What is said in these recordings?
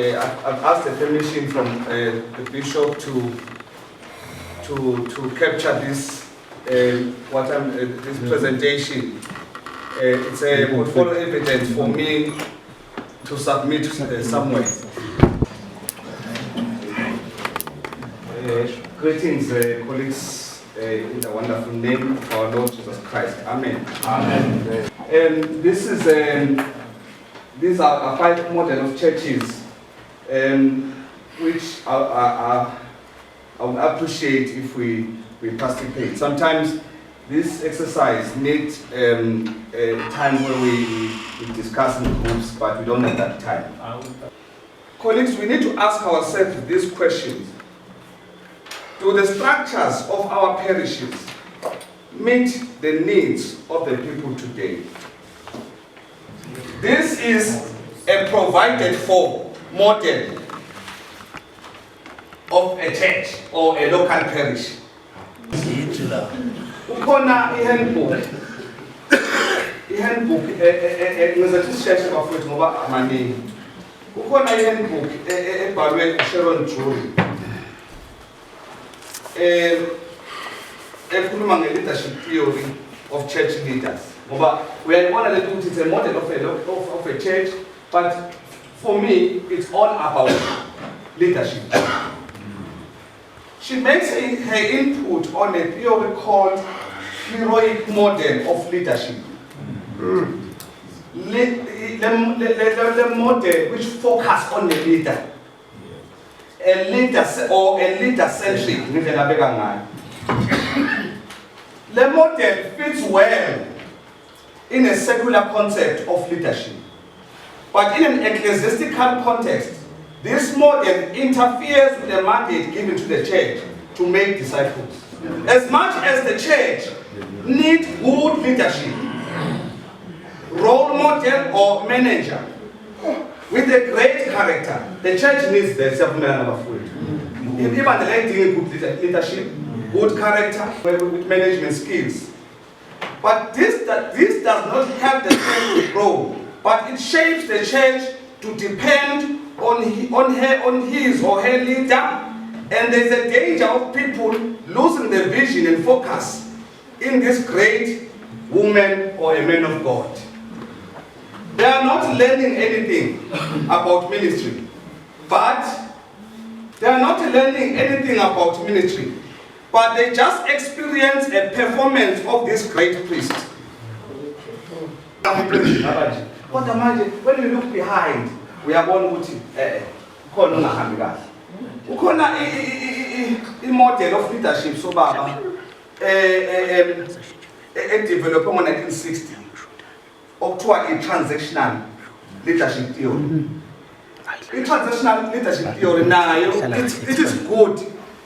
I've asked the permission from the bishop to capture this this presentation. It's a portfolio evidence for me to submit somewhere. Greetings, colleagues, in the wonderful name of our Lord Jesus Christ. Amen. Amen. This is these are 5 models of churches, which I would appreciate if we participate. Sometimes this exercise needs a time where we discuss in groups, but we don't have that time. Colleagues, we need to ask ourselves these questions. Do the structures of our parishes meet the needs of the people today? This is a provided for model of a church or a local parish. Ukhona i-handbook ngizothi bafowethu ngoba amaningi. Ukhona i-handbook ebhalwe Sharon Drury ekhuluma nge-leadership theory of church leaders. Ngoba uyayibona le ukuthi it's a model of a church, but for me it's all about leadership. She makes her input on a theory called heroic model of leadership. The model which focuses on the leader. A leader-centric. The model fits well in a secular concept of leadership. But in an ecclesiastical context, this model interferes with the mandate given to the church to make disciples. As much as the church needs good leadership, role model or manager with a great character, the church needs the food. Even the lady good leadership, good character with management skills. But this does not help the church to grow, but it shapes the church to depend on his or her leader, and there's a danger of people losing their vision and focus in this great woman or a man of God. They are not learning anything about ministry, but they just experience a performance of this great priest. But imagine, when you look behind, we are going to a model of leadership, so Baba, developed in 1960, up to a transactional leadership theory. In transactional leadership theory, now it is good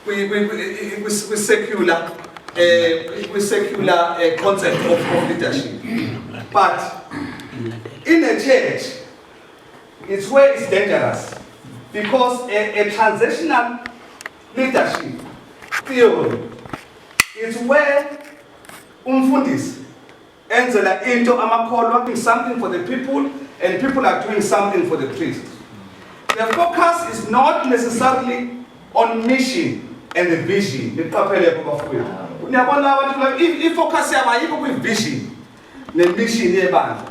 with secular concept of leadership, but in a church, it's where it's dangerous, because a transitional leadership theory is where umfundisi enzela into amakholwa doing something for the people and people are doing something for the priest. The focus is not necessarily on mission and the vision. If focus yabo with vision, the mission yebandla.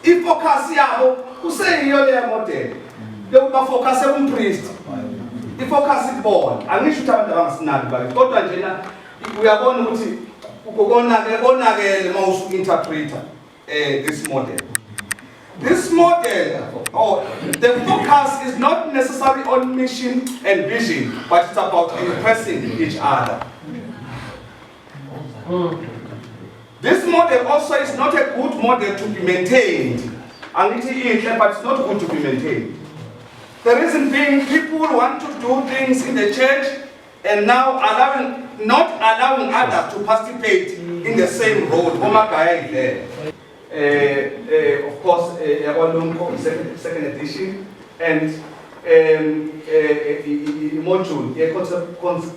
If focus yabo kuseyiyo le model, they will focus on priest. If focus is born, angisho ukuthi abantu abangasinaki bali. Kodwa njena uyabona ukuthi ukonakele mawusu interpreter this model. This model, the focus is not necessarily on mission and vision, but it's about impressing each other. This model also is not a good model to be maintained. And it is, but it's not good to be maintained. The reason being, people want to do things in the church and now not allowing others to participate in the same role. Of course, second edition, and module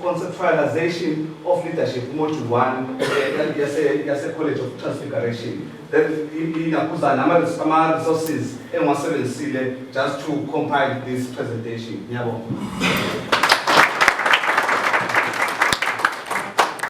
conceptualization of leadership, module 1 College of Transfiguration. Then resources just to compile this presentation.